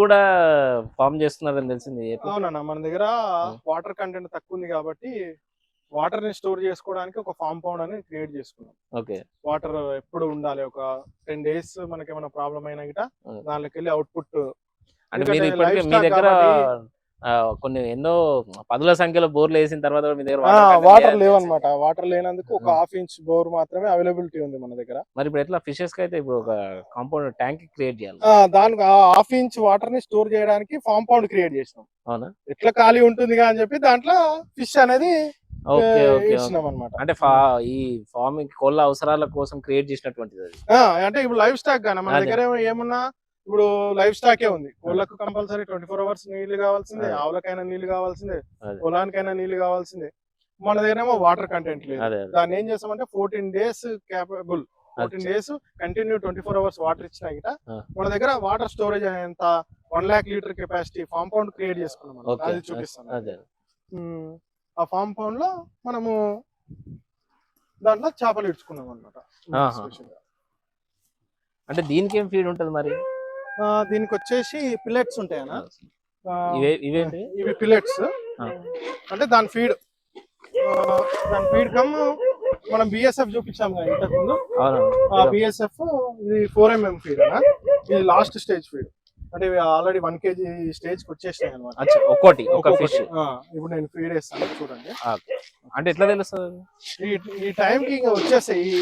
కూడా ఫామ్ చేస్తున్నారని తెలిసింది. అవునన్నా, మన దగ్గర వాటర్ కంటెంట్ తక్కువ ఉంది కాబట్టి వాటర్ ని స్టోర్ చేసుకోవడానికి ఒక ఫామ్ పౌండ్ అని క్రియేట్ చేసుకున్నాం. ఓకే. వాటర్ ఎప్పుడు ఉండాలి, ఒక 10 days మనకి ఏమైనా ప్రాబ్లం అయినా గిట దానిలోకి వెళ్ళి అవుట్పుట్. అంటే మీరు ఇప్పటికే మీ దగ్గర కొన్ని ఎన్నో పదుల సంఖ్యలో బోర్లు వేసిన తర్వాత మీ దగ్గర వాటర్ లేవన్నమాట. వాటర్ లేనందుకు ఒక 1/2 inch బోర్ మాత్రమే అవైలబిలిటీ ఉంది మన దగ్గర. మరి ఇప్పుడు ఎట్లా ఫిషెస్ కి అయితే ఇప్పుడు ఒక కాంపౌండ్ ట్యాంక్ క్రియేట్ చేయాలి. దానికి 1/2 inch వాటర్ ని స్టోర్ చేయడానికి ఫామ్ పౌండ్ క్రియేట్ చేసినాం. అవునా? ఎట్లా ఖాళీ ఉంటుంది అని చెప్పి దాంట్లో ఫిష్ అనేది ఇచ్చినాం అన్నమాట. అంటే ఈ ఫార్మింగ్ కోళ్ళ అవసరాల కోసం క్రియేట్ చేసినటువంటిది అది. అంటే ఇప్పుడు లైవ్ స్టాక్ గానా మన దగ్గర ఏమున్నా ఇప్పుడు లైవ్ స్టాకే ఉంది. కోళ్ళకు కంపల్సరీ 24 hours నీళ్లు కావాల్సిందే, ఆవులకైనా నీళ్లు కావాల్సిందే, పొలానికైనా నీళ్లు కావాల్సిందే. మన దగ్గర ఏమో వాటర్ కంటెంట్ లేదు. దాన్ని ఏం చేస్తామంటే 14 days capable, 14 days continue 24 hours water ఇచ్చినా గిట మన దగ్గర వాటర్ స్టోరేజ్ ఎంత 1 lakh litre capacity farm pond create చేసుకున్నాం. అది చూపిస్తాను. ఆ ఫామ్ పౌండ్ లో మనము దాంట్లో చేపలు ఇడ్చుకున్నాం అన్నమాట. అంటే దీనికి ఏం ఫీడ్ ఉంటుంది మరి? దీనికి వచ్చేసి పిల్లెట్స్ ఉంటాయన్నా. ఇవి పిల్లెట్స్ అంటే దాని ఫీడ్ కమ్ మనం బిఎస్ఎఫ్ చూపించాం కదా ఇంతకు ముందు. బిఎస్ఎఫ్ ఇది 4 mm ఫీడ్ అన్న. ఇది లాస్ట్ స్టేజ్ ఫీడ్. అంటే ఆల్రెడీ 1 kg స్టేజ్ కి వచ్చేసినాయి అనమాట. ఒక్కోటి ఒక ఫిష్. ఇప్పుడు నేను ఫీడ్ వేస్తాను చూడండి. అంటే ఎట్లా తెలుస్తుంది? ఈ టైం కి ఇంకా వచ్చేస్తాయి.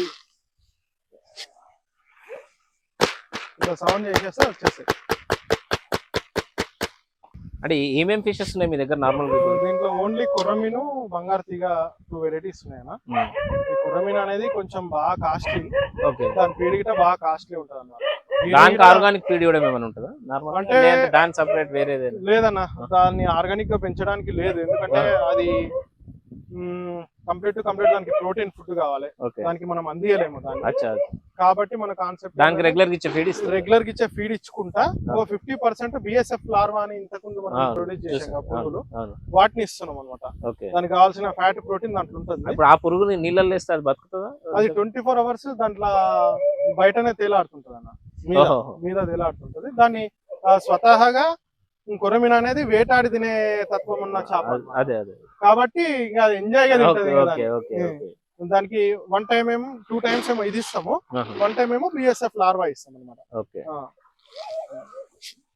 ఇట్లా సౌండ్ చేసేస్తే వచ్చేస్తాయి. అంటే ఏమేమి ఫిషెస్ ఉన్నాయి మీ దగ్గర నార్మల్? దీంట్లో ఓన్లీ కొర్రమీను, బంగారు తీగ 2 varieties ఉన్నాయన్నా. ఈ కొర్రమీను అనేది కొంచెం బాగా కాస్ట్లీ. దాని ఫీడ్ గిట్ట బాగా కాస్ట్లీ ఉంటుంది అన్నమాట. దానికి ఆర్గానిక్ ఫీడ్ ఇవ్వడం ఏమైనా ఉంటుందా నార్మల్? అంటే దాని సెపరేట్ వేరే లేదన్నా, దాన్ని ఆర్గానిక్ గా పెంచడానికి లేదు. ఎందుకంటే అది కంప్లీట్ దానికి ప్రోటీన్ ఫుడ్ కావాలి. దానికి మనం అందియలేము దాన్ని. కాబట్టి మన కాన్సెప్ట్ దానికి రెగ్యులర్ గా ఇచ్చే ఫీడ్ ఇచ్చుకుంటా ఒక 50% బిఎస్ఎఫ్ లార్వా అని ఇంతకుముందు మనం ప్రొడ్యూస్ చేసాం పురుగులు, వాటిని ఇస్తున్నాం అనమాట. దానికి కావాల్సిన ఫ్యాట్ ప్రోటీన్ దాంట్లో ఉంటుంది. ఇప్పుడు ఆ పురుగుని నీళ్ళల్లో వేస్తే అది బతుకుతుందా? అది 24 hours దాంట్లో బయటనే తేలాడుతుంటది అన్న, మీద తేలాడుతుంటది. దాన్ని స్వతహాగా కొర్రమీను అనేది వేటాడి తినే తత్వం ఉన్న చేప. కాబట్టి ఇంకా అది ఎంజాయ్ గా తింటది కదా. దానికి 1 time ఏమో 2 times ఏమో ఇది ఇస్తాము, 1 time ఏమో బిఎస్ఎఫ్ లార్వా ఇస్తాం అనమాట.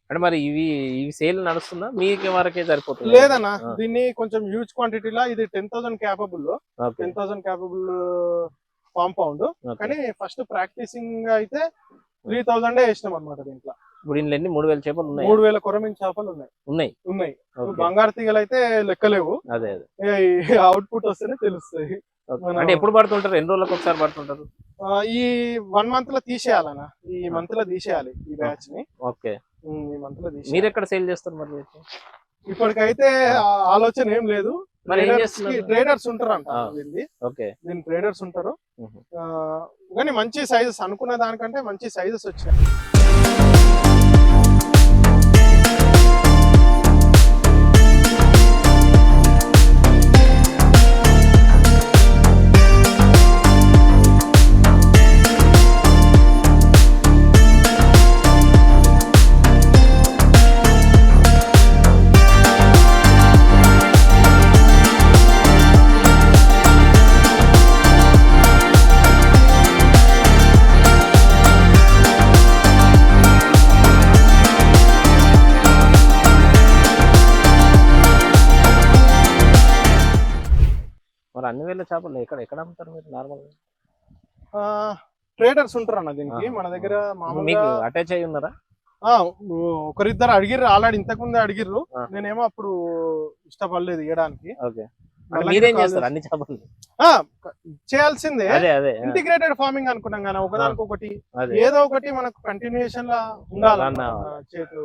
అంటే మరి ఇవి సేల్ నడుస్తుందా మీకు వరకే సరిపోతుంది? లేదన్నా, దీన్ని కొంచెం హ్యూజ్ క్వాంటిటీలో ఇది 10,000 క్యాపబుల్ ఫామ్ పౌండ్. కానీ ఫస్ట్ ప్రాక్టీసింగ్ అయితే 3000 వేసినాం అనమాట. దీంట్లో ఇప్పుడు ఇంట్లో 3000 చేపలు ఉన్నాయి. 3000 కొర్రమీను చేపలు ఉన్నాయి. బంగారు తీగలు అయితే లెక్కలేవు. అవుట్పుట్ వస్తేనే తెలుస్తాయి. అంటే ఎప్పుడు పడుతుంటారు? ఎన్ని రోజులకు ఒకసారి పడుతుంటారు? ఈ 1 month లో తీసేయాలన్నా. ఈ మంత్ లో తీసేయాలి ఈ బ్యాచ్ ని. ఈ మంత్ లో తీసేయాలి. మీరు ఎక్కడ సేల్ చేస్తారు మరి? ఇప్పటికైతే ఆలోచన ఏం లేదు. ట్రేడర్స్ ఉంటారంట. దీని ట్రేడర్స్ ఉంటారు. కానీ మంచి సైజెస్ అనుకున్న దానికంటే మంచి సైజెస్ వచ్చాయి. అన్ని వేల చేపలు ఎక్కడ అమ్ముతారు మీరు నార్మల్? ట్రేడర్స్ ఉంటారు అన్న దీనికి. మన దగ్గర మీకు అటాచ్ అయ్యి ఉన్నారా? ఒకరిద్దరు అడిగిర్రు, ఆల్రెడీ ఇంతకు ముందే అడిగిర్రు. నేనేమో అప్పుడు ఇష్టపడలేదు ఇవ్వడానికి. మీరేం చేస్తారు? అన్ని చేపలు చేయాల్సిందే. ఇంటిగ్రేటెడ్ ఫార్మింగ్ అనుకున్నాం కానీ ఒకదానికొకటి ఏదో ఒకటి మనకు కంటిన్యూషన్ లా ఉండాలన్న. చేతు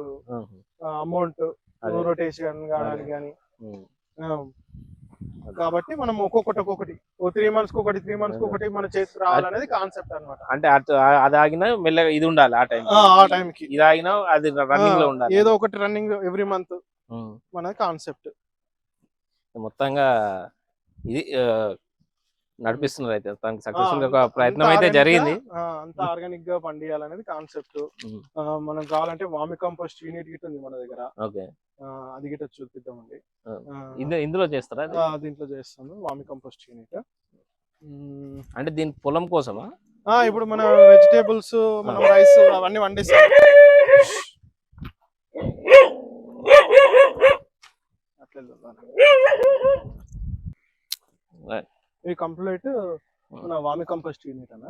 అమౌంట్ రొటేషన్ కావడానికి కానీ. కాబట్టి మనం ఒక్కొక్కటి 3 months కి ఒకటి 3 months కి ఒకటి మన చేతికి రావాలనేది కాన్సెప్ట్ అన్నమాట. అంటే అది ఆగినా మెల్లగా ఇది ఉండాలి. ఆ టైం కి ఇది ఆగినా అది రన్నింగ్ లో ఉండాలి. ఏదో ఒకటి రన్నింగ్ ఎవ్రీ మంత్ మన కాన్సెప్ట్. మొత్తంగా ఇది నడిపిస్తున్నారు అయితే తనకి సక్సెస్ఫుల్ గా ఒక ప్రయత్నం అయితే జరిగింది. అంత ఆర్గానిక్ గా పండియాలనేది కాన్సెప్ట్. మనం కావాలంటే వామి కంపోస్ట్ యూనిట్ గిట్ ఉంది మన దగ్గర. ఓకే, అది గిట్ట చూపిద్దామండి. ఇందులో చేస్తారా? దీంట్లో చేస్తాను వామి కంపోస్ట్ యూనిట్. అంటే దీని పొలం కోసమా? ఇప్పుడు మన వెజిటేబుల్స్, మనం రైస్ అవన్నీ వండిస్తాం. ఇది కంప్లీట్ మన వామి కంపోస్ట్ యూనిట్ అన్న.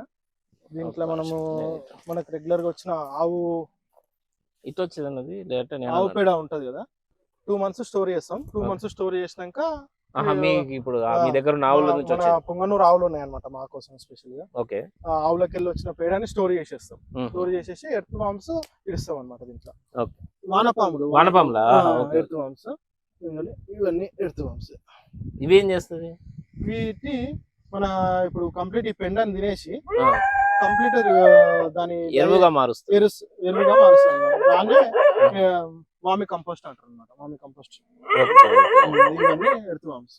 దీంట్లో మనము మనకు రెగ్యులర్ గా వచ్చిన ఆవు ఇటు వచ్చేది ఆవు పేడ ఉంటది కదా, 2 months స్టోర్ చేస్తాం. 2 months స్టోర్ చేసినాక ఇప్పుడు మీ దగ్గర ఆవుల నుంచి పొంగనూరు ఆవులు ఉన్నాయన్నమాట మా కోసం స్పెషల్ గా. ఓకే, ఆవులకి వెళ్ళి వచ్చిన పేడని స్టోర్ చేసేస్తాం. స్టోర్ చేసేసి ఎర్త్ వామ్స్ ఇస్తాం అన్నమాట. దీంట్లో వానపాములు ఎర్త్ వామ్స్, ఇవన్నీ ఎర్త్ వామ్స్. ఇవి ఏం చేస్తుంది? వీటి మన ఇప్పుడు కంప్లీట్ ఈ పెండని తినేసి కంప్లీట్ దాని ఎరువుగా మారుస్తుంది. దాన్ని వామి కంపోస్ట్ అంటారు అన్నమాట. వామి కంపోస్ట్ ఇవన్నీ ఎర్త్ వామ్స్.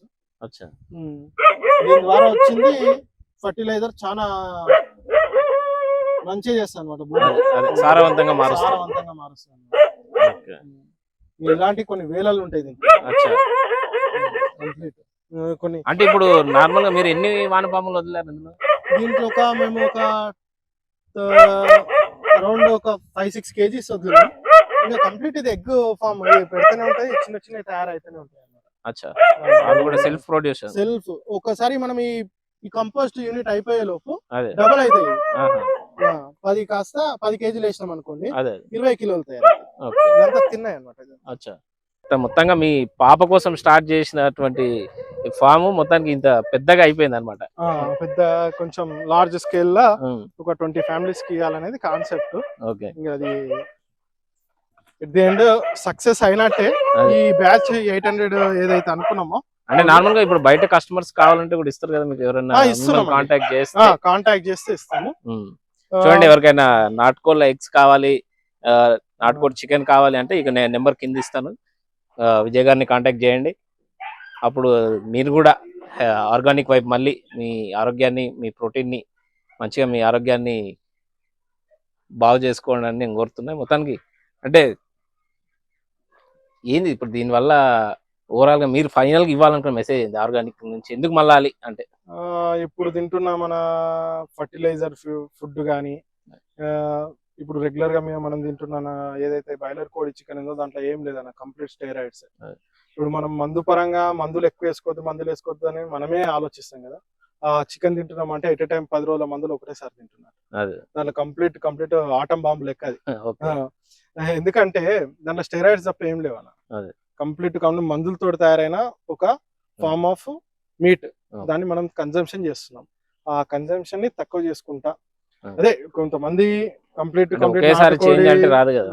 దీని ద్వారా వచ్చింది ఫర్టిలైజర్ చాలా మంచిగా చేస్తాను అన్నమాట. సారవంతంగా మారుస్తుంది. ఇలాంటి కొన్ని వేలలు ఉంటాయి దీనికి. కంప్లీట్ కొన్ని అంటే ఇప్పుడు నార్మల్ గా మీరు ఎన్ని వానపాములు వదిలేరు ఇందులో? దీంట్లో మేము ఒక అరౌండ్ ఒక 5-6 kgs వదిలేము. ఇంకా కంప్లీట్ ఇది ఎగ్ ఫామ్ పెడుతూనే ఉంటాయి, చిన్న చిన్న తయారైతేనే ఉంటాయి అన్నమాట. Self produce. ఒకసారి మనం ఈ కంపోస్ట్ యూనిట్ అయిపోయే లోపు డబల్ అవుతాయి. 10 కాస్త 10 kgs వేసినాం అనుకోండి, 20 kilos తయారు. తిన్నాయి అన్నమాట. మొత్తంగా మీ పాప కోసం స్టార్ట్ చేసినటువంటి ఫామ్ మొత్తానికి ఇంత పెద్దగా అయిపోయింది అనమాట. పెద్ద కొంచెం లార్జ్ స్కేల్ లా ఒక 20 families కి ఇవ్వాలనేది కాన్సెప్ట్. ఓకే, అది ఎట్ ది ఎండ్ సక్సెస్ అయినట్టే. ఈ బ్యాచ్ 800 ఏదైతే అనుకున్నామో, అంటే నార్మల్ గా ఇప్పుడు బయట కస్టమర్స్ కావాలంటే కూడా ఇస్తారు కదా మీకు? ఎవరైనా కాంటాక్ట్ చేస్తే ఇస్తాము. చూడండి, ఎవరికైనా నాటుకోళ్ళ ఎగ్స్ కావాలి, నాటుకోడి చికెన్ కావాలి అంటే ఇక నేను నెంబర్ కింద ఇస్తాను, విజయ్ గారిని కాంటాక్ట్ చేయండి. అప్పుడు మీరు కూడా ఆర్గానిక్ వైపు మళ్ళీ మీ ఆరోగ్యాన్ని, మీ ప్రోటీన్ని మంచిగా మీ ఆరోగ్యాన్ని బాగు చేసుకోండి అని నేను కోరుతున్నాను. మొత్తానికి అంటే ఏంది ఇప్పుడు దీనివల్ల ఓవరాల్ గా మీరు ఫైనల్ గా ఇవ్వాలనుకున్న మెసేజ్ ఏంది? ఆర్గానిక్ నుంచి ఎందుకు మళ్ళాలి అంటే, ఇప్పుడు తింటున్న మన ఫర్టిలైజర్ ఫుడ్ కానీ, ఇప్పుడు రెగ్యులర్ గా మనం తింటున్న ఏదైతే బాయిలర్ కోడి చికెన్ ఉందో దాంట్లో ఏం లేదన్న, కంప్లీట్ స్టెరాయిడ్స్. ఇప్పుడు మనం మందులు ఎక్కువ వేసుకోవద్దు అని మనమే ఆలోచిస్తాం కదా. చికెన్ తింటున్నాం అంటే ఎట్ ఏ టైం 10 రోజుల మందులు ఒకటేసారి తింటున్నారు. దాంట్లో కంప్లీట్ ఆటం బాంబు లెక్క అది. ఎందుకంటే దాంట్లో స్టెరాయిడ్స్ తప్ప ఏం లేవు అన్న. కంప్లీట్ మందులతో తయారైన ఒక ఫార్మ్ ఆఫ్ మీట్, దాన్ని మనం కన్జంప్షన్ చేస్తున్నాం. ఆ కన్జంప్షన్ ని తక్కువ చేసుకుంటా, అదే కొంతమంది కంప్లీట్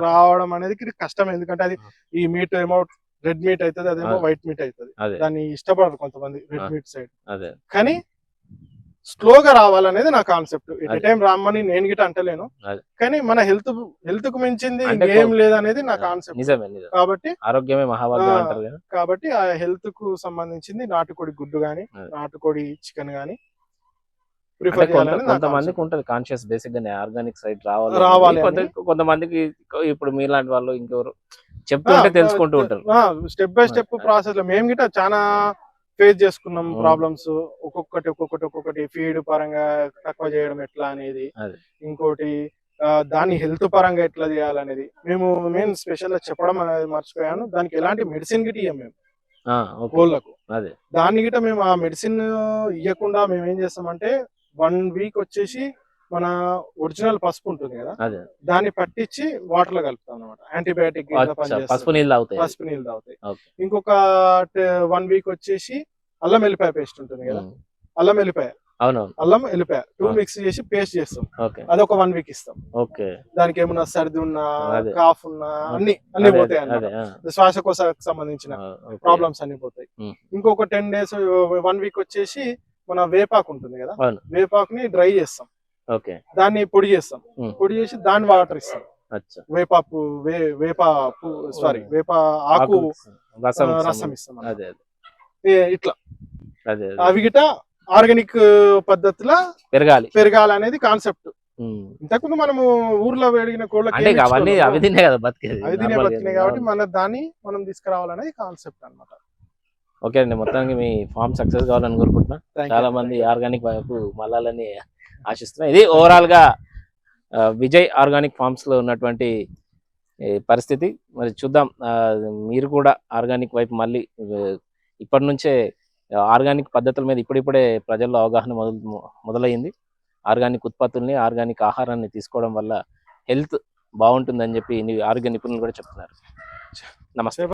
రావడం అనేది కష్టం. ఎందుకంటే అది ఈ మీట్ ఏమో రెడ్ మీట్ అవుతుంది, అదేమో వైట్ మీట్ అవుతుంది. దాన్ని ఇష్టపడరు కొంతమంది రెడ్ మీట్ సైడ్. కానీ స్లోగా రావాలనేది నా కాన్సెప్ట్. ఎట్ టైం రామని నేను గిట్ట అంటలేను, కానీ మన హెల్త్ కు మించింది ఏం లేదనేది నా కాన్సెప్ట్. కాబట్టి ఆరోగ్యమే మహాభాగ్యం అంటారు కదా. కాబట్టి ఆ హెల్త్ కు సంబంధించింది నాటుకోడి గుడ్డు గానీ, నాటుకోడి చికెన్ గానీ ప్రిఫర్ చేయాలని కొంతమందికి ఉంటది కాన్షియస్, బేసిక్ గా ఆర్గానిక్ సైడ్ రావాలి. కొంతమందికి ఇప్పుడు మీలాంటి వాళ్ళు ఇంకెవరు చెప్తుంటే తెలుసుకుంటూ ఉంటారు. స్టెప్ బై స్టెప్ ప్రాసెస్ లో మేము గిట్ట చాలా ఫేస్ చేసుకున్నాం ప్రాబ్లమ్స్. ఒక్కొక్కటి ఫీడ్ పరంగా తక్కువ చేయడం ఎట్లా అనేది, ఇంకోటి దాని హెల్త్ పరంగా ఎట్లా చేయాలనేది మేము స్పెషల్ గా చెప్పడం అనేది మర్చిపోయాను. దానికి ఎలాంటి మెడిసిన్ గిట్ట ఇయ్యం మేము కోళ్ళకు. దాన్ని గిట్ట మేము ఆ మెడిసిన్ ఇవ్వకుండా మేము ఏం చేస్తామంటే 1 week వచ్చేసి మన ఒరిజినల్ పసుపు ఉంటుంది కదా, దాన్ని పట్టించి వాటర్ లో కలుపుతాం అనమాట. యాంటీబయాటిక్ పసుపు నీళ్ళు తాగుతాయి. ఇంకొక 1 week వచ్చేసి అల్లం వెల్లిపాయ పేస్ట్ ఉంటుంది కదా, అల్లం వెల్లిపాయ 2 మిక్స్ చేసి పేస్ట్ చేస్తాం. అదొక 1 week ఇస్తాం. దానికి ఏమన్నా సర్ది ఉన్నా, కాఫ్ ఉన్నా అన్ని పోతాయి అన్నమాట. శ్వాసకోశకు సంబంధించిన ప్రాబ్లమ్స్ అన్ని పోతాయి. ఇంకొక 10 days 1 week వచ్చేసి మన వేపాకు ఉంటుంది కదా, వేపాకుని డ్రై చేస్తాం, దాన్ని పొడి చేస్తాం. పొడి చేసి దాన్ని వాటర్ ఇస్తాం. వేప ఆకు రసం ఇస్తాం. ఇట్లా అవి గిట ఆర్గానిక్ పద్ధతిలో పెరగాలనేది కాన్సెప్ట్. ఇంతకుముందు మనము ఊర్లో పెరిగిన కోళ్ళకి అంటే అవన్నీ అవి తినే కదా బతికేది, అవి తినే బతికినాయి కాబట్టి దాన్ని మనం తీసుకురావాలనేది కాన్సెప్ట్ అన్నమాట. ఓకే అండి, మొత్తానికి మీ ఫామ్ సక్సెస్ కావాలని కోరుకుంటున్నా. చాలా మంది ఆర్గానిక్ వైపు మళ్ళాలని ఆశిస్తున్నా. ఇది ఓవరాల్ గా విజయ్ ఆర్గానిక్ ఫార్మ్స్ లో ఉన్నటువంటి పరిస్థితి. మరి చూద్దాం, మీరు కూడా ఆర్గానిక్ వైపు మళ్ళీ ఇప్పటి నుంచే ఆర్గానిక్ పద్ధతుల మీద ఇప్పుడిప్పుడే ప్రజల్లో అవగాహన మొదలైంది. ఆర్గానిక్ ఉత్పత్తుల్ని, ఆర్గానిక్ ఆహారాన్ని తీసుకోవడం వల్ల హెల్త్ బాగుంటుందని చెప్పి ఆరోగ్య నిపుణులు కూడా చెప్తున్నారు. నమస్తే.